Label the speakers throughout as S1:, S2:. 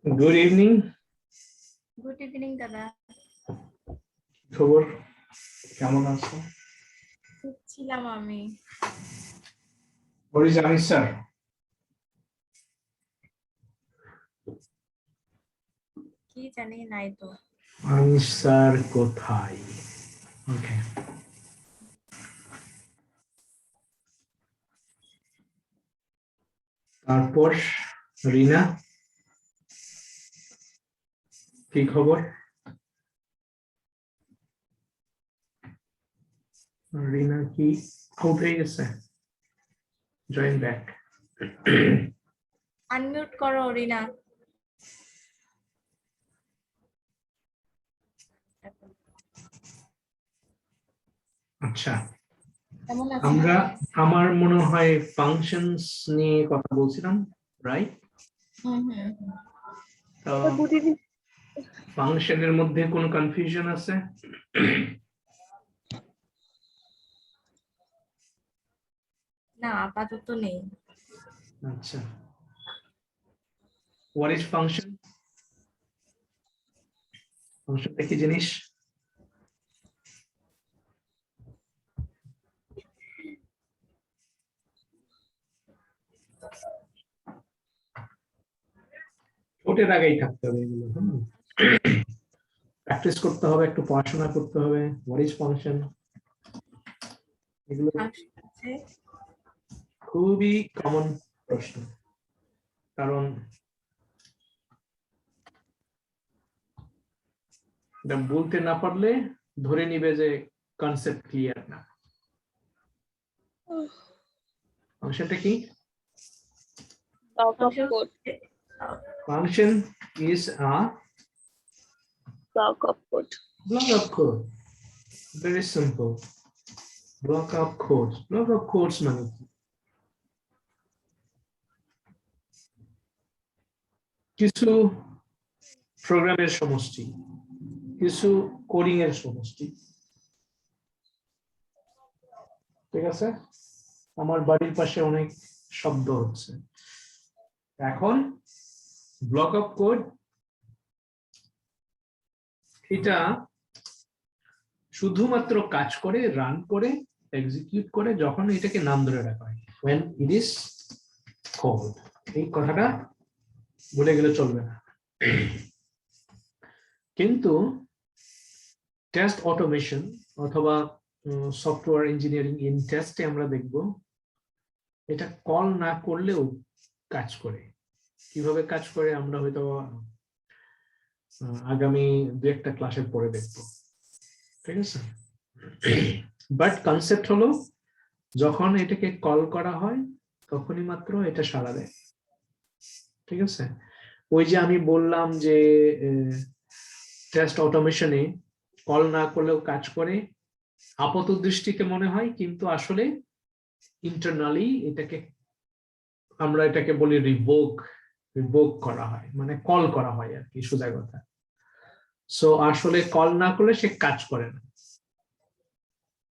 S1: Good evening.
S2: Good evening, দাদা।
S1: খবর কেমন আছো?
S2: ছিলাম আমি।
S1: Where is Anis sir?
S2: কি জানি নাই তো।
S1: Anis sir কোথায়? Okay. তারপর রিনা কি খবর? রিনা কি আউট হয়ে গেছে? Join back.
S2: আনমিউট করো রিনা।
S1: আচ্ছা,
S2: কেমন আছো?
S1: আমার মনে হয় ফাংশনস নিয়ে কথা বলছিলাম, রাইট? তো ফাংশনের মধ্যে কোনো কনফিউশন আছে?
S2: না, আপাতত নেই।
S1: আচ্ছা, what is function? ফাংশনটা কি জিনিস? ওটার আগেই থাকতে হবে এগুলো, প্র্যাকটিস করতে হবে, একটু পড়াশোনা করতে হবে। হোয়াট ইজ ফাংশন, এগুলো খুবই কমন প্রশ্ন, কারণ এটা বলতে না পারলে ধরে নিবে যে কনসেপ্ট ক্লিয়ার না। ফাংশনটা কি? Function is a
S3: block of code.
S1: block of code. Very simple. Block of codes. Block of codes মানে কি? কিছু প্রোগ্রামের সমষ্টি, কিছু কোডিং এর সমষ্টি। ঠিক আছে, আমার বাড়ির পাশে অনেক শব্দ হচ্ছে। এখন ব্লক অফ কোড এটা শুধুমাত্র কাজ করে, রান করে, এক্সিকিউট করে যখন এটাকে নাম ধরে রাখা হয়, when it is called। এই কথাটা ভুলে গেলে চলবে না। কিন্তু টেস্ট অটোমেশন অথবা সফটওয়্যার ইঞ্জিনিয়ারিং ইন টেস্টে আমরা দেখব এটা কল না করলেও কাজ করে। কিভাবে কাজ করে আমরা হয়তো আগামী দু একটা ক্লাসে পরে দেখব, ঠিক আছে? বাট কনসেপ্ট হলো যখন এটাকে কল করা হয় তখনই মাত্র এটা সাড়া দেয়, ঠিক আছে? ওই যে আমি বললাম যে টেস্ট অটোমেশনে কল না করলেও কাজ করে, আপাত দৃষ্টিতে মনে হয়, কিন্তু আসলে ইন্টারনালি আমরা এটাকে বলি রিভোক করা হয়, মানে কল করা হয় আর কি, সোজা কথা। সো আসলে কল না করলে সে কাজ করে না।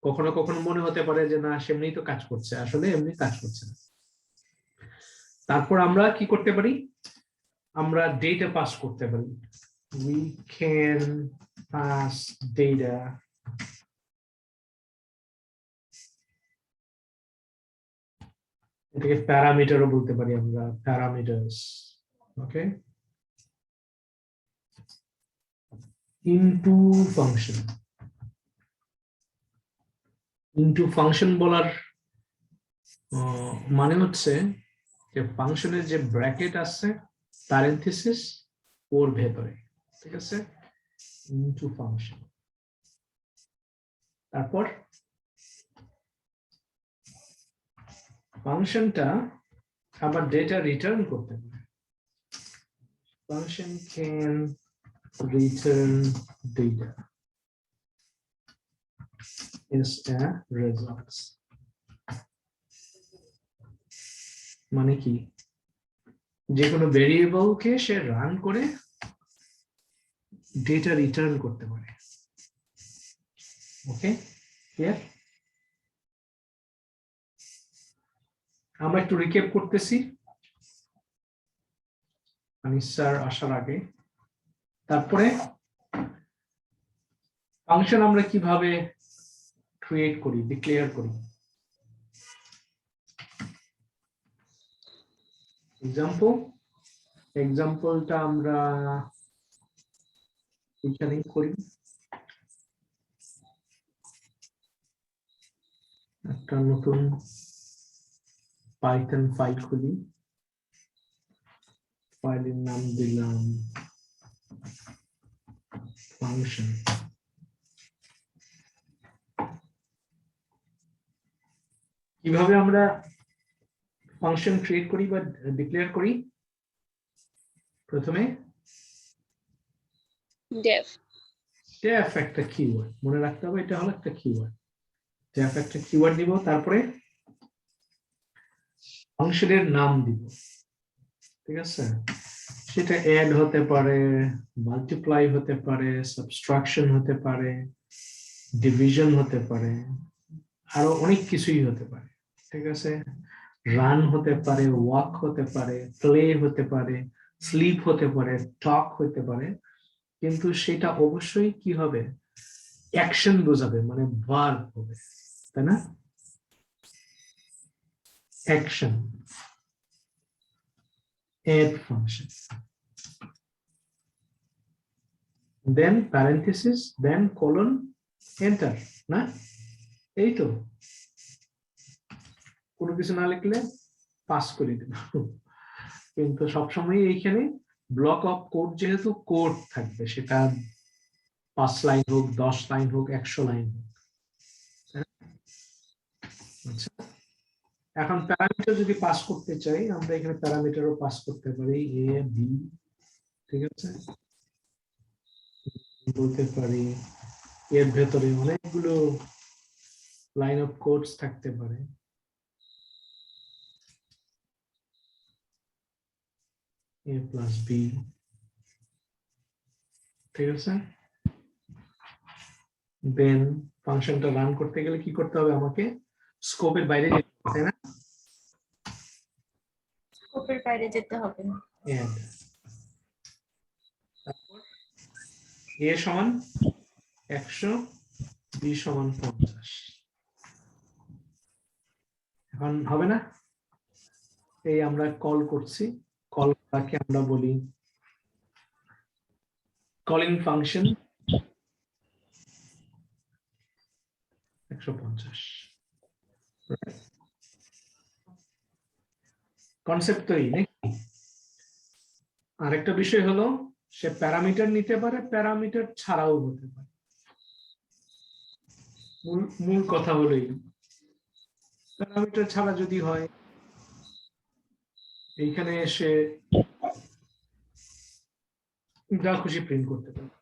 S1: কখনো কখনো মনে হতে পারে যে না, সে এমনি তো কাজ করছে, আসলে এমনি কাজ করছে না। তারপর আমরা কি করতে পারি? আমরা ডেটা পাস করতে পারি। we can pass data এটাকে প্যারামিটারও বলতে পারি আমরা, প্যারামিটারস, ওকে, ইনটু ফাংশন। ইনটু ফাংশন বলার মানে হচ্ছে যে ফাংশনের যে ব্র্যাকেট আছে, প্যারেনথেসিস ওর ভেতরে, ঠিক আছে? Into function. তারপর ফাংশনটা আবার ডেটা রিটার্ন করতে পারে। Function can return data as a results। মানে কি? যে কোনো ভেরিয়েবলকে সে রান করে ডেটা রিটার্ন করতে পারে। ওকে, ক্লিয়ার? আমরা একটু রিক্যাপ করতেছি। আনিস স্যার আসার আগে। তারপরে ফাংশন আমরা কিভাবে ক্রিয়েট করি, ডিক্লেয়ার করি। এক্সাম্পলটা আমরা এখানেই করি। একটা নতুন পাইথন ফাইল খুলি, ফাইলের নাম দিলাম ফাংশন। কিভাবে আমরা ফাংশন ক্রিয়েট করি বা ডিক্লেয়ার করি? প্রথমে def একটা কিওয়ার্ড মনে রাখতে হবে, এটা হলো একটা কিওয়ার্ড। def একটা কিওয়ার্ড দিব, তারপরে ফাংশনের নাম দিব, ঠিক আছে? সেটা অ্যাড হতে পারে, মাল্টিপ্লাই হতে পারে, সাবট্রাকশন হতে পারে, ডিভিশন হতে পারে, আরো অনেক কিছুই হতে পারে, ঠিক আছে? রান হতে পারে, ওয়াক হতে পারে, প্লে হতে পারে, স্লিপ হতে পারে, টক হতে পারে, কিন্তু সেটা অবশ্যই কি হবে? অ্যাকশন বোঝাবে, মানে ভার্ব হবে, তাই না? Action, add function, then parenthesis, then colon, enter, না? এই তো, কোনো কিছু না লিখলে পাস করে দেব। কিন্তু সবসময় এইখানে ব্লক অফ কোড, যেহেতু কোড থাকবে, সেটা 5 লাইন হোক, 10 লাইন হোক, 100 লাইন হোক। আচ্ছা, এখন প্যারামিটার যদি পাস করতে চাই, আমরা এখানে প্যারামিটারও পাস করতে পারি, এ বি, ঠিক আছে? বলতে পারি এর ভেতরে অনেকগুলো লাইন অফ কোডস থাকতে পারে। a প্লাস বি, ঠিক আছে? দেন ফাংশনটা রান করতে গেলে কি করতে হবে? আমাকে স্কোপের বাইরে যেতে হবে, তাই না?
S2: স্কোপের বাইরে যেতে হবে।
S1: add, তারপর a সমান 100, b সমান 50। এখন হবে না? এই আমরা কল করছি, কলটাকে আমরা বলি কলিং ফাংশন 150। কনসেপ্ট তৈরি নাকি? আরেকটা বিষয় হলো, সে প্যারামিটার নিতে পারে, প্যারামিটার ছাড়াও হতে পারে। মূল কথা হলো প্যারামিটার ছাড়া যদি হয়, এইখানে এসে যা খুশি প্রিন্ট করতে পারে।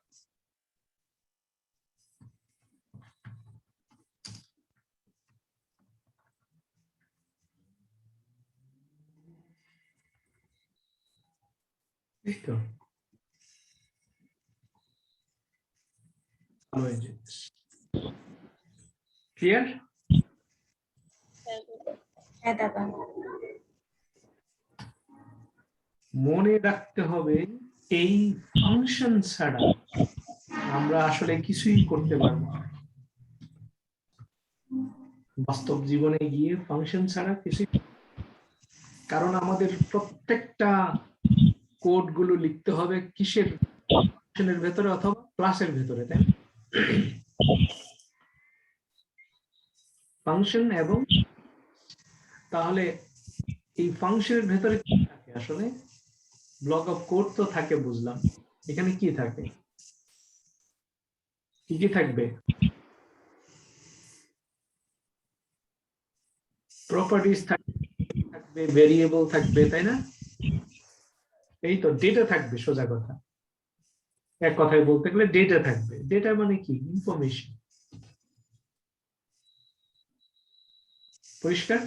S1: এই তো ক্লিয়ার?
S2: হ্যাঁ দাদা।
S1: মনে রাখতে হবে, এই ফাংশন ছাড়া আমরা আসলে কিছুই করতে পারবো না। বাস্তব জীবনে গিয়ে ফাংশন ছাড়া কিছুই, কারণ আমাদের প্রত্যেকটা কোড গুলো লিখতে হবে কিসের? ফাংশনের ভেতরে অথবা ক্লাসের ভেতরে, তাই না? ফাংশন এবং, তাহলে এই ফাংশনের ভেতরে কি থাকে আসলে? ব্লক অফ কোড তো থাকে, বুঝলাম। এখানে কি থাকে? কি কি থাকবে? প্রপার্টিজ থাকবে, ভেরিয়েবল থাকবে, তাই না? এই তো ডেটা থাকবে, সোজা কথা। এক কথায় বলতে গেলে ডেটা থাকবে। ডেটা মানে কি? ইনফরমেশন। পরিষ্কার?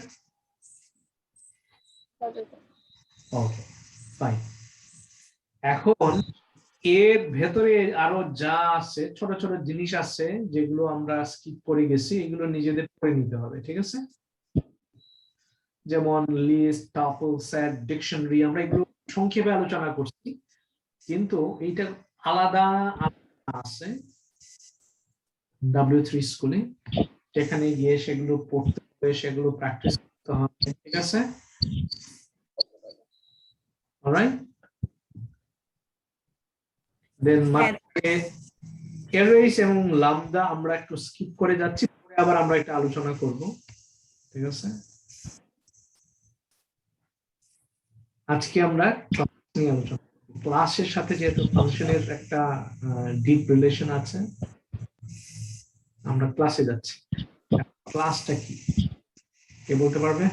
S1: ওকে, ফাইন। এখন এর ভেতরে আরো যা আছে, ছোট ছোট জিনিস আছে, যেগুলো আমরা স্কিপ করে গেছি, এগুলো নিজেদের পড়ে নিতে হবে, ঠিক আছে? যেমন লিস্ট, টাপল, সেট, ডিকশনারি, আমরা এগুলো সংক্ষেপে আলোচনা করছি, কিন্তু এইটা আলাদা আছে W3 স্কুলে, যেখানে গিয়ে সেগুলো পড়তে হবে, সেগুলো প্র্যাকটিস করতে হবে, ঠিক আছে? অলরাইট, দেন অ্যারেস এবং লামদা আমরা একটু স্কিপ করে যাচ্ছি, পরে আবার আমরা এটা আলোচনা করব, ঠিক আছে? আজকে আমরা নিয়ে আলোচনা ক্লাসের সাথে যেহেতু ফাংশনের একটা ডিপ রিলেশন আছে, আমরা ক্লাসে যাচ্ছি। ক্লাসটা কি কে বলতে পারবে?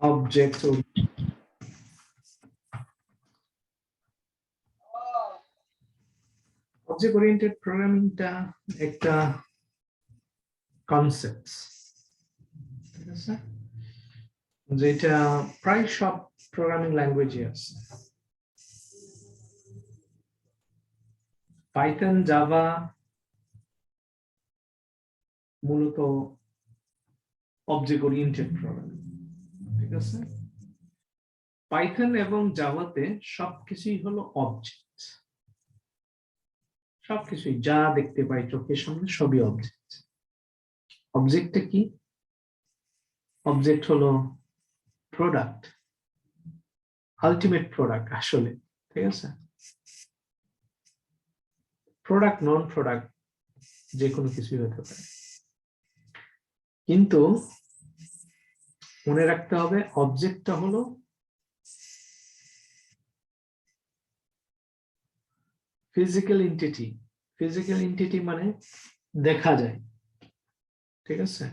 S1: অবজেক্ট অবজেক্ট ওরিয়েন্টেড প্রোগ্রামিংটা একটা কনসেপ্ট, ঠিক আছে, যেটা প্রায় সব প্রোগ্রামিং ল্যাঙ্গুয়েজে আছে। পাইথন, জাভা মূলত অবজেক্ট ওরিয়েন্টেড প্রোগ্রামিং, ঠিক আছে? পাইথন এবং জাভাতে সবকিছুই হলো অবজেক্ট, সবকিছুই যা দেখতে পাই চোখের সামনে সবই অবজেক্ট। অবজেক্টটা কি? অবজেক্ট হলো প্রোডাক্ট, আলটিমেট প্রোডাক্ট আসলে, ঠিক আছে? প্রোডাক্ট নন প্রোডাক্ট যে কোনো কিছুই হতে পারে, কিন্তু মনে রাখতে হবে অবজেক্টটা হলো ফিজিক্যাল এন্টিটি। ফিজিক্যাল এন্টিটি মানে দেখা যায়, ঠিক আছে?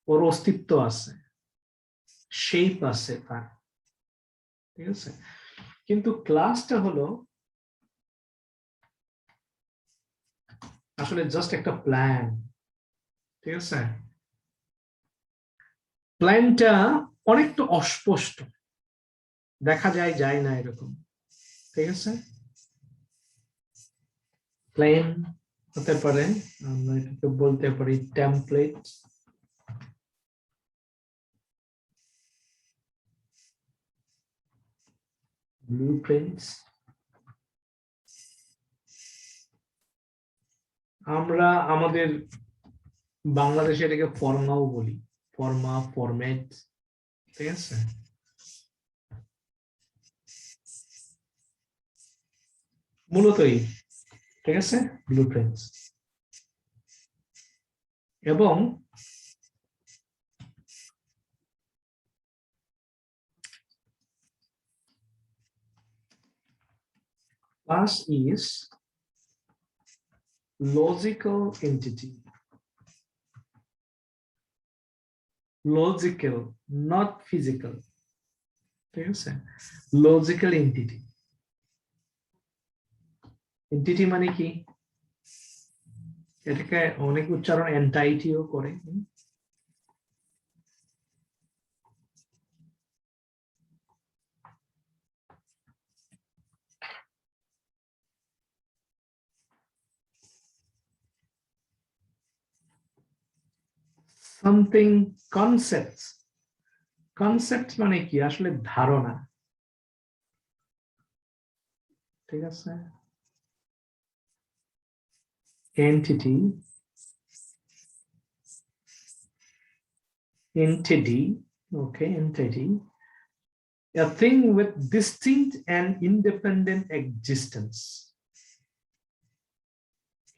S1: ওর অস্তিত্ব আছে, শেপ আছে তার, ঠিক আছে? কিন্তু ক্লাসটা হলো আসলে জাস্ট একটা প্ল্যান, ঠিক আছে? প্ল্যানটা অনেকটা অস্পষ্ট, দেখা যায় যায় না এরকম, ঠিক আছে? প্ল্যান হতে পারে, আমরা এটাকে বলতে পারি টেমপ্লেট, ব্লুপ্রিন্টস, আমরা আমাদের বাংলাদেশে এটাকে ফর্মাও বলি, ফর্মা, ফরম্যাট, ঠিক আছে? মূলতই, ঠিক আছে, ব্লুপ্রিন্টস। এবং class is logical entity, logical not physical, ঠিক আছে? Logical entity. এন্টিটি মানে কি? এটাকে অনেক উচ্চারণ এন্টাইটিও করে। সামথিং কনসেপ্টস, কনসেপ্ট মানে কি? আসলে ধারণা, ঠিক আছে? Entity, entity, okay, entity, a thing with distinct and independent existence.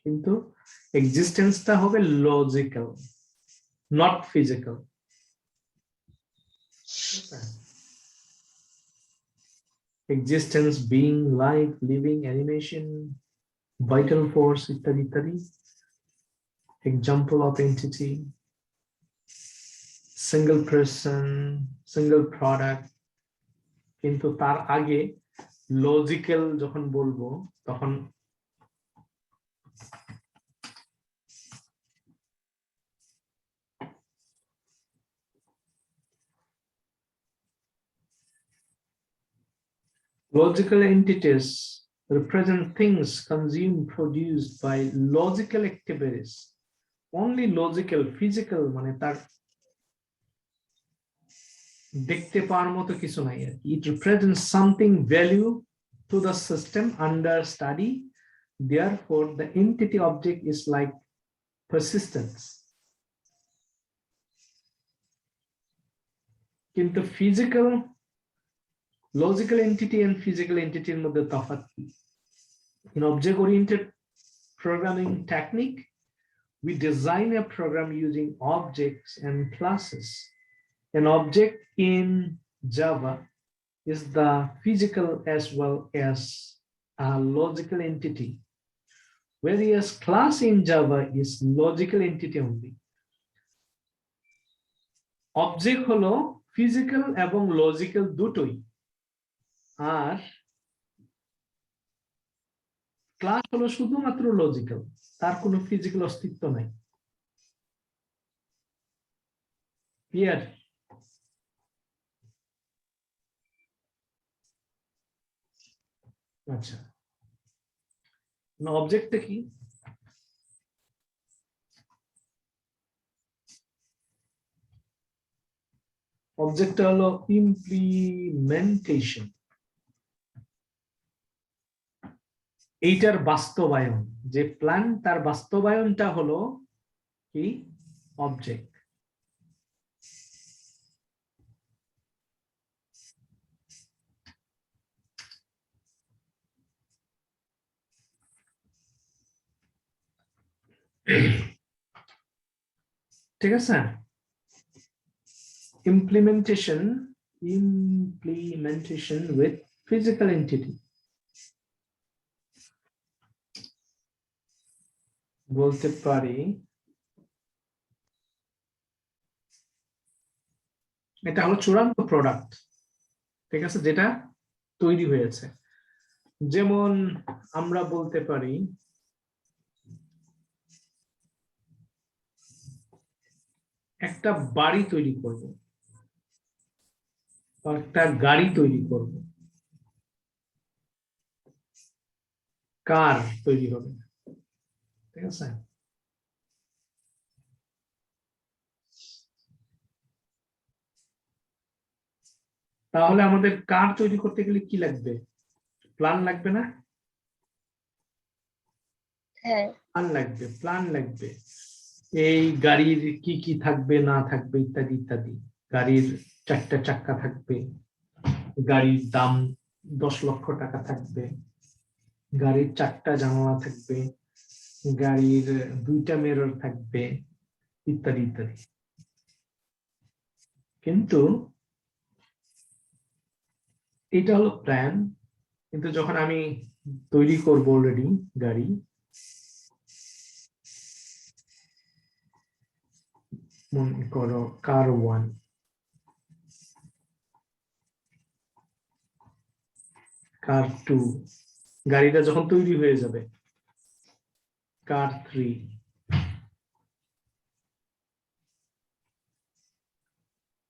S1: কিন্তু এক্সিস্টেন্সটা হবে logical, not physical. Existence, being, life, living, animation, vital force ইত্যাদি ইত্যাদি। Example of entity, single person, single product. কিন্তু তার আগে লজিক্যাল যখন বলবো তখন Logical entities represent things consumed, produced by logical activities. Only logical, physical মানে তার দেখতে পাওয়ার মতো কিছু নাই আর কি। It represents something value to the system under study. Therefore, the entity object is like persistence. কিন্তু physical, logical entity and physical entity এর মধ্যে তফাৎ কি? In object-oriented programming technique, we design a program using objects and classes. An object in Java is the physical as well as a logical entity, whereas class in Java is logical entity only. Object হলো physical এবং logical দুটোই, আর class হলো শুধুমাত্র logical, তার কোনো physical অস্তিত্ব নাই। Clear? আচ্ছা, অবজেক্টটা কি? অবজেক্টটা হলো ইমপ্লিমেন্টেশন, এইটার বাস্তবায়ন, যে প্ল্যান তার বাস্তবায়নটা হলো কি? অবজেক্ট। ঠিক আছে? implementation with physical entity বলতে পারি এটা হলো চূড়ান্ত প্রোডাক্ট, ঠিক আছে, যেটা তৈরি হয়েছে। যেমন আমরা বলতে পারি একটা বাড়ি তৈরি করব, একটা গাড়ি তৈরি করব, কার তৈরি হবে, ঠিক আছে? তাহলে আমাদের কার তৈরি করতে গেলে কি লাগবে? প্ল্যান লাগবে না?
S2: হ্যাঁ,
S1: প্ল্যান লাগবে, প্ল্যান লাগবে। এই গাড়ির কি কি থাকবে না থাকবে ইত্যাদি ইত্যাদি। গাড়ির 4টা চাক্কা থাকবে, গাড়ির দাম 10 লক্ষ টাকা থাকবে, গাড়ির 4টা জানালা থাকবে, গাড়ির 2টা মিরর থাকবে, ইত্যাদি ইত্যাদি। কিন্তু এটা হলো প্ল্যান, কিন্তু যখন আমি তৈরি করব অলরেডি গাড়ি, মনে করো কার 1, কার 2, গাড়িটা যখন তৈরি হয়ে যাবে, কার 3,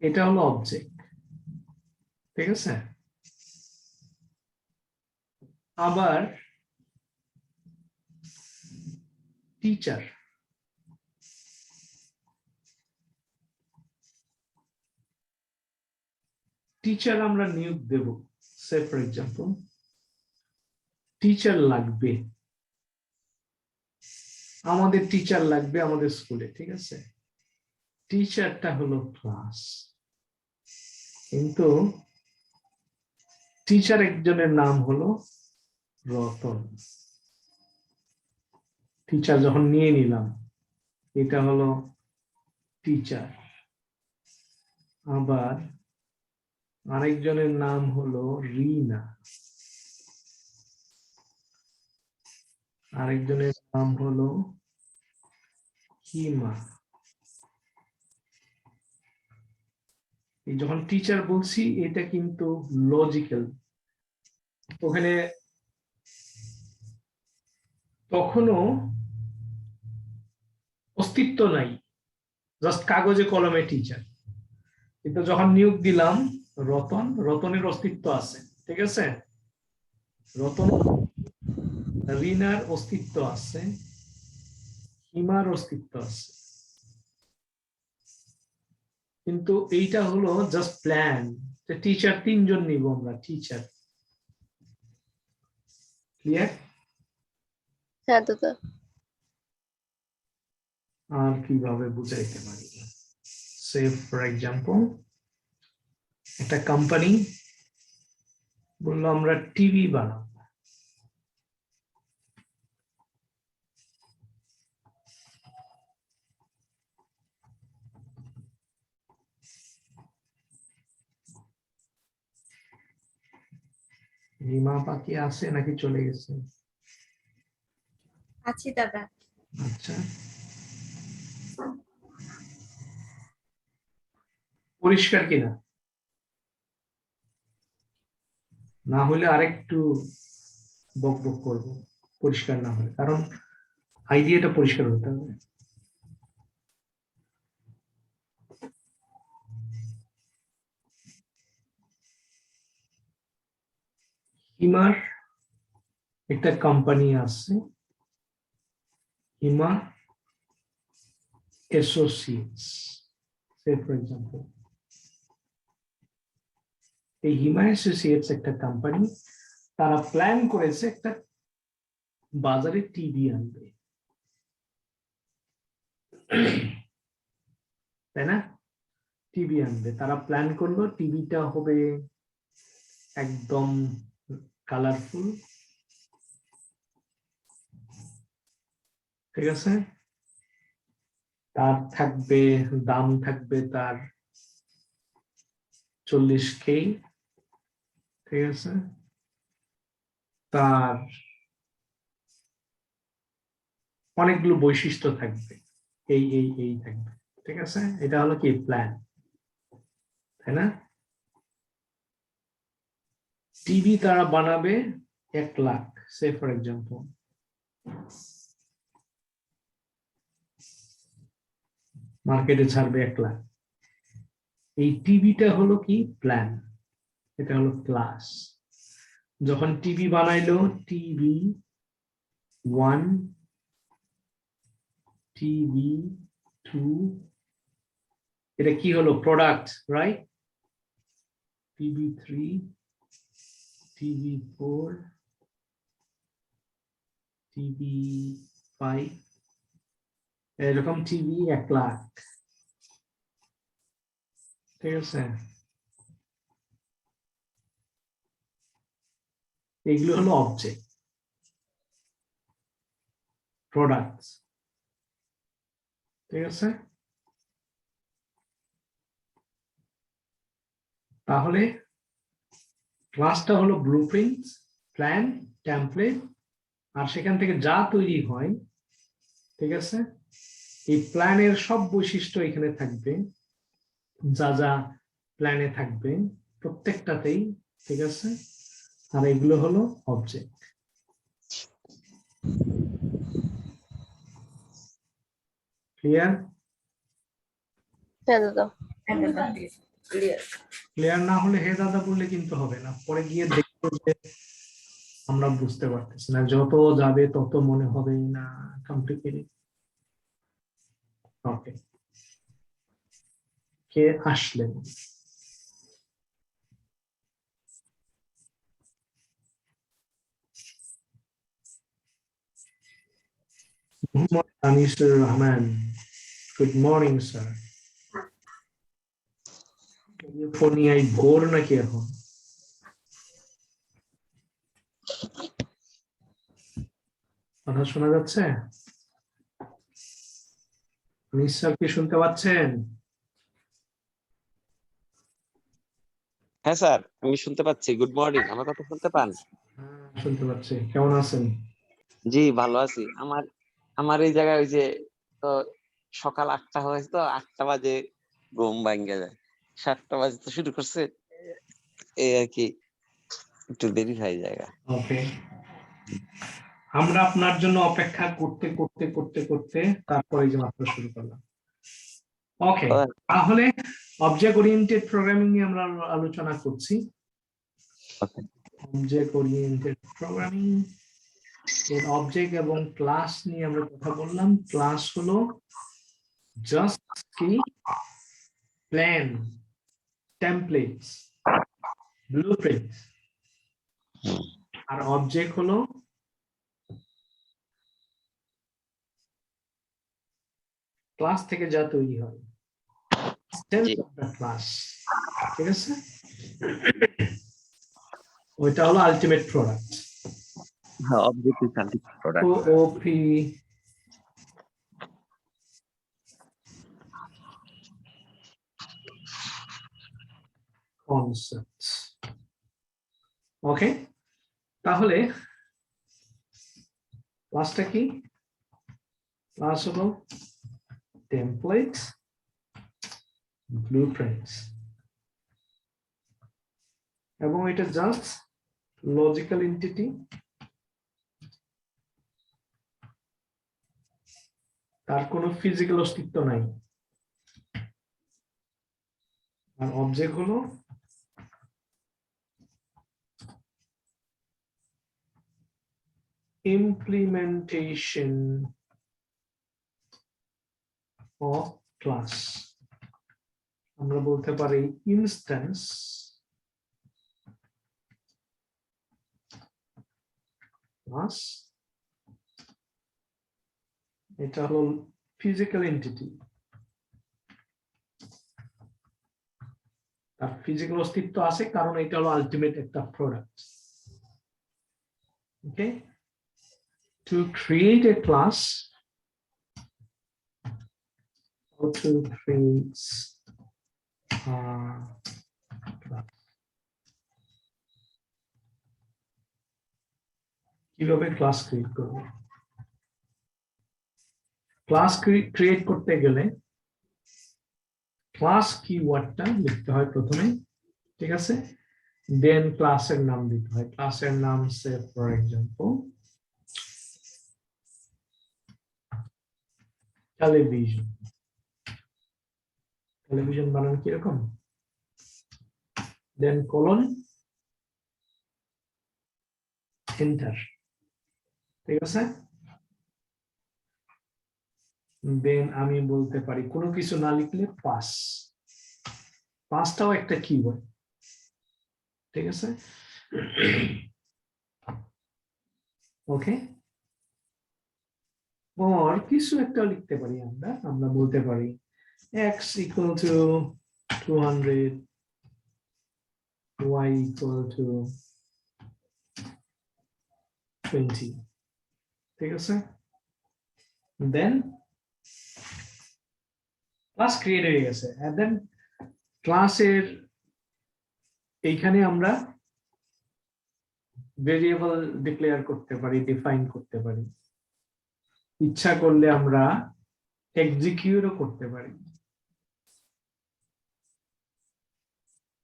S1: এটা হলো অবজেক্ট, ঠিক আছে? আবার টিচার, টিচার আমরা নিয়োগ দেব, সে ফর এক্সাম্পল টিচার লাগবে, আমাদের টিচার লাগবে আমাদের স্কুলে, ঠিক আছে? টিচারটা হলো ক্লাস, কিন্তু টিচার একজনের নাম হলো রতন। টিচার যখন নিয়ে নিলাম, এটা হলো টিচার। আবার আরেকজনের নাম হলো রিনা, আরেকজনের নাম হলো হিমা। যখন টিচার বলছি এটা কিন্তু লজিক্যাল, ওখানে তখনো অস্তিত্ব নাই, জাস্ট কাগজে কলমে টিচার। কিন্তু যখন নিয়োগ দিলাম রতন, রতনের অস্তিত্ব আছে, ঠিক আছে? রতন রিনার অস্তিত্ব আছে, হিমার অস্তিত্ব আছে, কিন্তু এইটা হলো জাস্ট প্ল্যান। টিচার 3 জন নিব আমরা, টিচার। ক্লিয়ার?
S2: হ্যাঁ দাদা।
S1: আর কিভাবে বুঝাইতে পারি? সে ফর এক্সাম্পল একটা কোম্পানি বললো আমরা টিভি বানাবো, রিমা পাখি আছে নাকি চলে গেছে?
S2: আছি দাদা।
S1: আচ্ছা, পরিষ্কার কিনা? না হলে আরেকটু বক বক করবো পরিষ্কার না হলে, কারণ আইডিয়াটা পরিষ্কার হতে হবে। হিমার একটা কোম্পানি আছে, হিমা অ্যাসোসিয়েটস, সে ফর এক্সাম্পল এই হিমা অ্যাসোসিয়েটস একটা কোম্পানি, তারা প্ল্যান করেছে একটা বাজারে টিভি আনবে, তাই না? টিভি আনবে, তারা প্ল্যান করলো টিভিটা হবে একদম কালারফুল, ঠিক আছে? তার থাকবে, দাম থাকবে তার 40K, ঠিক আছে? তার অনেকগুলো বৈশিষ্ট্য থাকবে, এই থাকবে, ঠিক আছে? এটা হলো কি প্ল্যান, তাই না? টিভি তারা বানাবে 1 লাখ, সে ফর এক্সাম্পল, মার্কেটে ছাড়বে 1 লাখ। এই টিভিটা হলো কি প্ল্যান, এটা হলো ক্লাস। যখন টিভি বানাইলো, টিভি 1, টিভি 2, এটা কি হলো product, right? TV 3, TV 4, TV 5, এরকম টিভি 1 লাখ, ঠিক আছে? এগুলো হলো অবজেক্ট, প্রোডাক্ট, ঠিক আছে? তাহলে ক্লাসটা হলো ব্লুপ্রিন্ট, প্ল্যান, টেমপ্লেট, আর সেখান থেকে যা তৈরি হয়, ঠিক আছে? এই প্ল্যানের সব বৈশিষ্ট্য এখানে থাকবে, যা যা প্ল্যানে থাকবে প্রত্যেকটাতেই, ঠিক আছে? আর এগুলো হলো অবজেক্ট। ক্লিয়ার?
S2: হ্যাঁ দাদা।
S1: ক্লিয়ার না হলে হে দাদা বললে কিন্তু হবে না, পরে গিয়ে দেখবো যে আমরা বুঝতে পারতেছি না, যত যাবে তত মনে হবে না কমপ্লিকেটেড। ওকে, কে আসলেন? Mohammad Anisur Rahman, good morning sir. ফোনিয়ায় ভোর নাকি এখন? কথা শোনা যাচ্ছে? আনিস স্যার কি শুনতে পাচ্ছেন?
S3: হ্যাঁ স্যার, আমি শুনতে পাচ্ছি। গুড মর্নিং, আমার কথা শুনতে পান?
S1: হ্যাঁ, শুনতে পাচ্ছি। কেমন আছেন?
S3: জি, ভালো আছি। আমার আমার এই জায়গায় ওই যে তো সকাল 8টা হয়েছে, তো 8টা বাজে ঘুম ভাঙ্গে যায়। 7টা বাজে তো শুরু করছে, এই আর কি, একটু দেরি হয়ে যায়।
S1: ওকে, আমরা আপনার জন্য অপেক্ষা করতে করতে করতে করতে তারপরে যে মাত্র শুরু করলাম। ওকে, তাহলে অবজেক্ট ওরিয়েন্টেড প্রোগ্রামিং নিয়ে আমরা আলোচনা করছি। অবজেক্ট ওরিয়েন্টেড প্রোগ্রামিং এর অবজেক্ট এবং ক্লাস নিয়ে আমরা কথা বললাম। ক্লাস হলো জাস্ট কি প্ল্যান, টেমপ্লেটস, ব্লুপ্রিন্টস। আর অবজেক্ট হলো ক্লাস থেকে যা তৈরি হয়, ক্লাস। ঠিক আছে, ওইটা হলো আলটিমেট প্রোডাক্ট।
S3: হ্যাঁ, object is ultimate product.
S1: OOP concepts. Okay, তাহলে ক্লাসটা কি? ক্লাস হলো টেমপ্লেট, ব্লুপ্রিন্টস, এবং এটা জাস্ট লজিক্যাল এন্টিটি। তার কোনো ফিজিক্যাল অস্তিত্ব নাই। আর অবজেক্ট হলো implementation of class। আমরা বলতে পারি ইনস্ট্যান্স ক্লাস। এটা হলো ফিজিক্যাল এন্টিটি, তার ফিজিক্যাল অস্তিত্ব আছে কারণ এটা হলো আলটিমেট একটা product. Okay, to create a class or to create a class, কিভাবে ক্লাস ক্রিয়েট করব? ক্লাস ক্রিয়েট করতে গেলে ক্লাস কিওয়ার্ডটা লিখতে হয় প্রথমে, ঠিক আছে, দেন ক্লাসের নাম দিতে হয়। ক্লাসের নাম সে ফর এক্সাম্পল টেলিভিশন। টেলিভিশন বানান কিরকম? দেন কলন, এন্টার। ঠিক আছে, দেন আমি বলতে পারি কোনো কিছু না লিখলে পাস। পাসটাও একটা কিওয়ার্ড। ঠিক আছে, ওকে। আর কিছু একটা লিখতে পারি আমরা। আমরা বলতে পারি x equal to 200, y equal to 20। ঠিক আছে, দেন ক্লাস ক্রিয়েট হয়ে গেছে। and then ক্লাসের এইখানে আমরা ভেরিয়েবল ডিক্লেয়ার করতে পারি, ডিফাইন করতে পারি। ইচ্ছা করলে আমরা এক্সিকিউটও করতে পারি।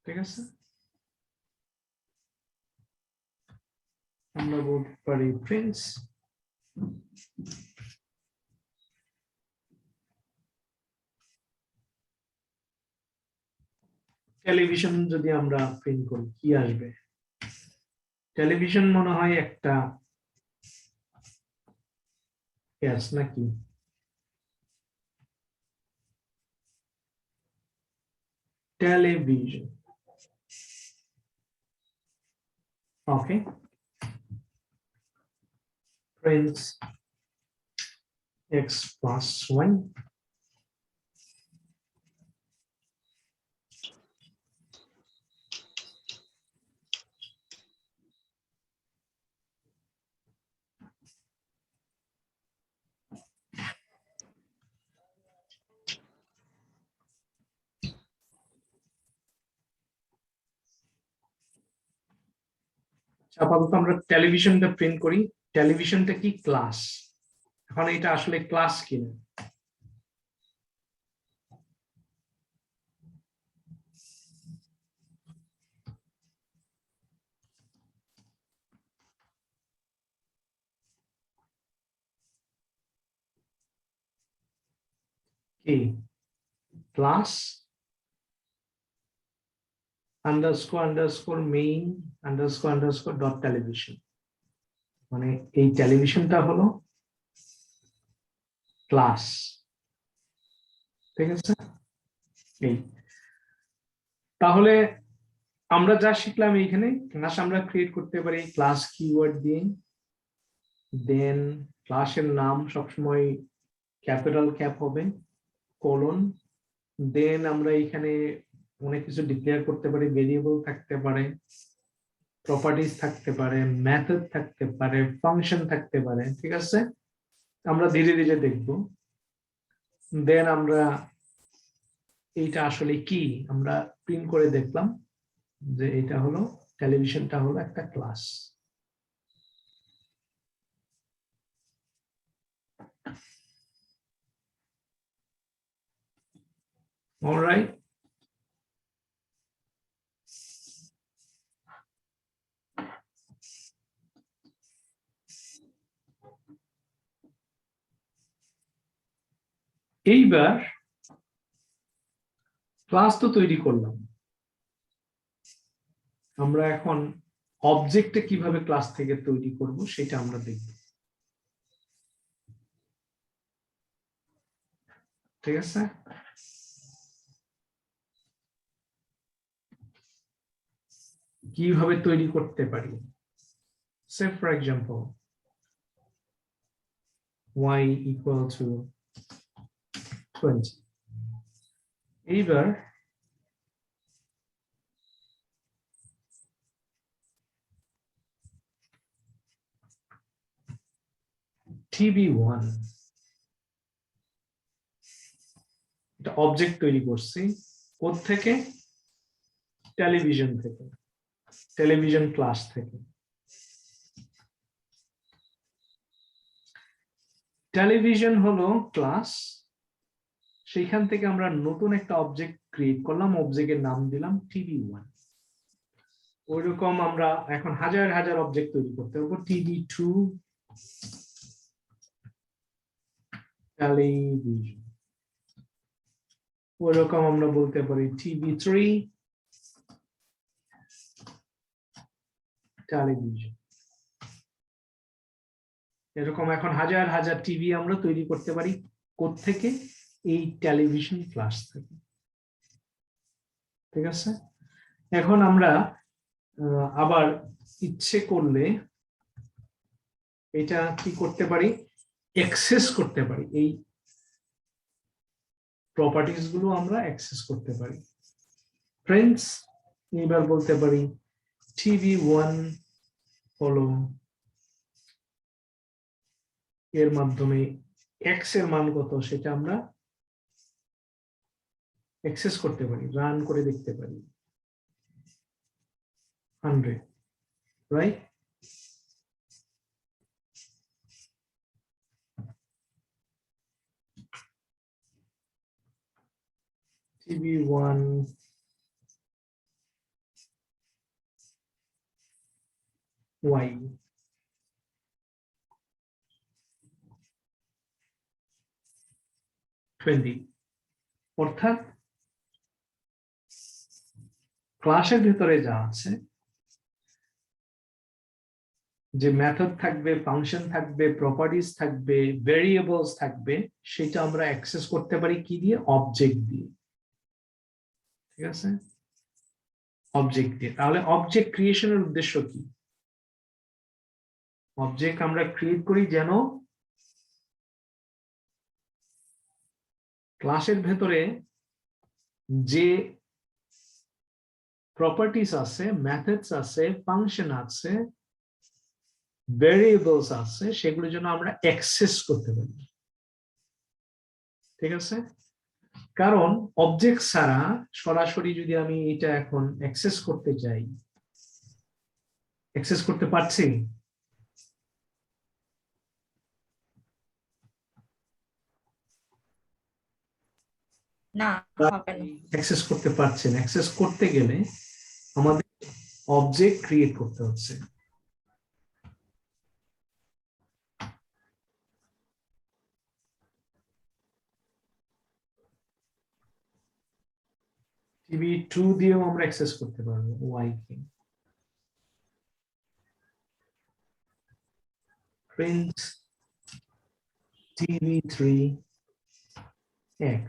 S1: ঠিক আছে, আমরা বলতে পারি প্রিন্টস টেলিভিশন। যদি আমরা প্রিন্ট করি কি আসবে? টেলিভিশন মনে হয় একটা ক্যাশ নাকি? টেলিভিশন, ওকে। prints x plus 1, আপাতত আমরা টেলিভিশনটা প্রিন্ট করি। টেলিভিশনটা কি? ক্লাস। এখন এটা আসলে ক্লাস কিনা? কি class? Underscore main underscore dot television, মানে এই টেলিভিশনটা হলো ক্লাস। ঠিক আছে, এই তাহলে আমরা যা শিখলাম এইখানে, ক্লাস আমরা ক্রিয়েট করতে পারি ক্লাস কিওয়ার্ড দিয়ে। দেন ক্লাসের নাম সবসময় ক্যাপিটাল ক্যাপ হবে, কোলন। দেন আমরা এখানে অনেক কিছু ডিক্লেয়ার করতে পারি, ভেরিয়েবল থাকতে পারে, প্রপার্টিজ থাকতে পারে, মেথড থাকতে পারে, ফাংশন থাকতে পারে। ঠিক আছে, আমরা ধীরে ধীরে দেখব। দেন আমরা এইটা আসলে কি আমরা প্রিন্ট করে দেখলাম যে এটা হলো টেলিভিশনটা হলো একটা ক্লাস। অলরাইট, এইবার ক্লাস তো তৈরি করলাম, আমরা এখন অবজেক্টে কিভাবে ক্লাস থেকে তৈরি করব সেটা আমরা দেখব। ঠিক আছে, কিভাবে তৈরি করতে পারি। Say for example y equal to 20, এইবার tb1 এটা অবজেক্ট তৈরি করছি কোত্থেকে, টেলিভিশন থেকে, টেলিভিশন ক্লাস থেকে। টেলিভিশন হলো ক্লাস, সেইখান থেকে আমরা নতুন একটা অবজেক্ট ক্রিয়েট করলাম, অবজেক্টের নাম দিলাম tb1। ওইরকম আমরা এখন হাজার হাজার অবজেক্ট তৈরি করতে পারবো, tb2 টেলিভিশন। ওইরকম আমরা বলতে পারি tb3 টেলিভিশন। এরকম এখন হাজার হাজার টিভি আমরা তৈরি করতে পারি কোত্থেকে, এই টেলিভিশন ক্লাস থেকে। ঠিক আছে, এখন আমরা আবার ইচ্ছে করলে এটা কি করতে পারি, অ্যাক্সেস করতে পারি, এই প্রপার্টিজ গুলো আমরা অ্যাক্সেস করতে পারি। ফ্রেন্ডস, এবার বলতে পারি tb1 হলো এর মাধ্যমে এক্স এর মান কত সেটা আমরা অ্যাক্সেস করতে পারি, রান করে দেখতে পারি। 100, রাইট? tb1 y 20, অর্থাৎ ক্লাসের ভিতরে যা আছে, যে মেথড থাকবে, ফাংশন থাকবে, প্রপার্টিজ থাকবে, ভেরিয়েবলস থাকবে, সেটা আমরা অ্যাক্সেস করতে পারি কি দিয়ে, অবজেক্ট দিয়ে। ঠিক আছে, অবজেক্ট দিয়ে। তাহলে অবজেক্ট ক্রিয়েশনের উদ্দেশ্য কি, অবজেক্ট আমরা ক্রিয়েট করি যেন ক্লাসের ভেতরে যে প্রপার্টিজ আছে, মেথডস আছে, ফাংশন আছে, ভেরিয়েবলস আছে, সেগুলো যেন আমরা অ্যাক্সেস করতে পারি। ঠিক আছে, কারণ অবজেক্ট ছাড়া সরাসরি যদি আমি এটা এখন অ্যাক্সেস করতে চাই, অ্যাক্সেস করতে পারছি
S4: না, হবে না।
S1: অ্যাক্সেস করতে পারছি না। অ্যাক্সেস করতে গেলে আমাদের অবজেক্ট ক্রিয়েট করতে হচ্ছে। TV2 দিয়েও আমরা অ্যাক্সেস করতে পারবো y কে। print TV3 x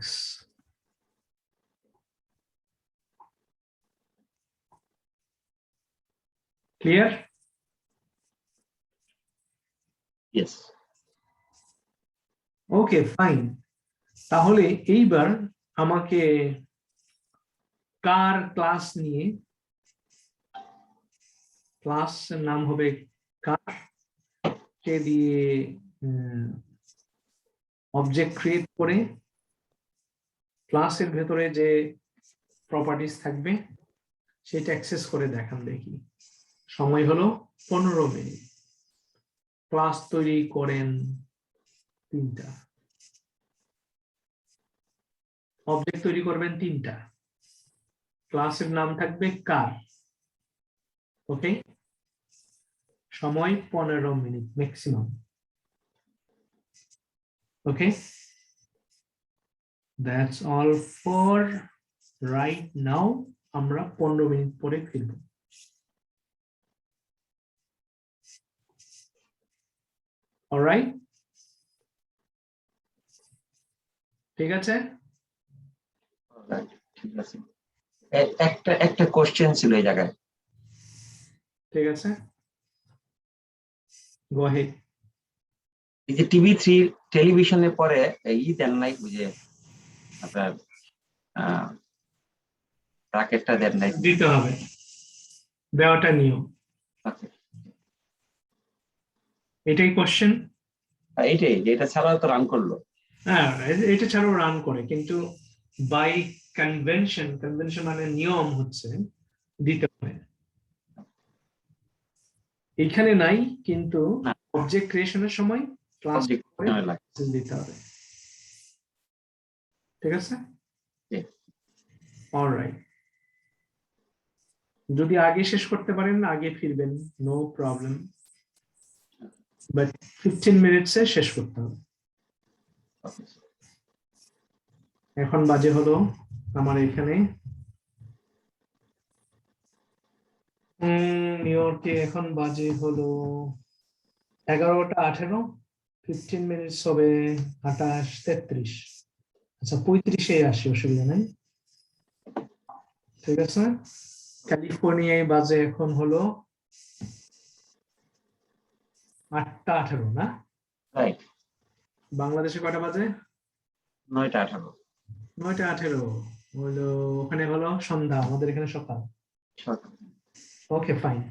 S1: clear?
S5: Yes.
S1: Okay fine. তাহলে এইবার আমাকে কার ক্লাস নিয়ে, ক্লাসের নাম হবে কার, কে দিয়ে অবজেক্ট ক্রিয়েট করে ক্লাসের ভেতরে যে প্রপার্টিজ থাকবে সেটা অ্যাক্সেস করে দেখান দেখি। সময় হলো 15 মিনিট। ক্লাস তৈরি করেন 3টা, অবজেক্ট তৈরি করবেন 3টা, ক্লাসের নাম থাকবে কার। ওকে, সময় 15 minute maximum. Okay, that's all for right now. আমরা 15 মিনিট পরে ফিরব। অলরাইট, ঠিক আছে।
S5: Alright, ঠিক আছে। একটা কোশ্চেন ছিল এই জায়গায়।
S1: ঠিক আছে, গো অ্যাহেড।
S5: এই যে TV3 টেলিভিশনের পরে এই দেন নাই, বুঝে আপনার ব্র্যাকেটটা দেন নাই।
S1: দিতে হবে, দেওয়াটা নিয়ম।
S5: Okay.
S1: এটাই কোশ্চেন।
S5: এইটাই, যে এটা ছাড়াও তো রান করলো।
S1: হ্যাঁ, এটা ছাড়াও রান করে, কিন্তু বাই কনভেনশন, কনভেনশন মানে নিয়ম হচ্ছে দিতে হবে। এখানে নাই, কিন্তু
S5: না।
S1: অবজেক্ট ক্রিয়েশনের সময় ক্লাস
S5: Object creation-এ লাগে।
S1: দিতে হবে। ঠিক আছে,
S5: Yeah.
S1: অলরাইট। যদি আগে শেষ করতে পারেন আগে ফিরবেন, নো প্রবলেম, বাট 15 মিনিটসে শেষ করতে হবে।
S5: Okay.
S1: এখন বাজে হলো আমার এখানে নিউ ইয়র্কে এখন বাজে হলো 11টা 18। 15 মিনিটস হবে 28 33। আচ্ছা 35-এ আসি, অসুবিধা নাই। ঠিক আছে, ক্যালিফোর্নিয়ায় বাজে এখন হলো 8টা 18 না?
S5: Right.
S1: বাংলাদেশে কয়টা বাজে?
S5: 9টা 18।
S1: 9টা 18 হলো, ওখানে হলো সন্ধ্যা, আমাদের এখানে সকাল।
S5: সকাল।
S1: Okay fine.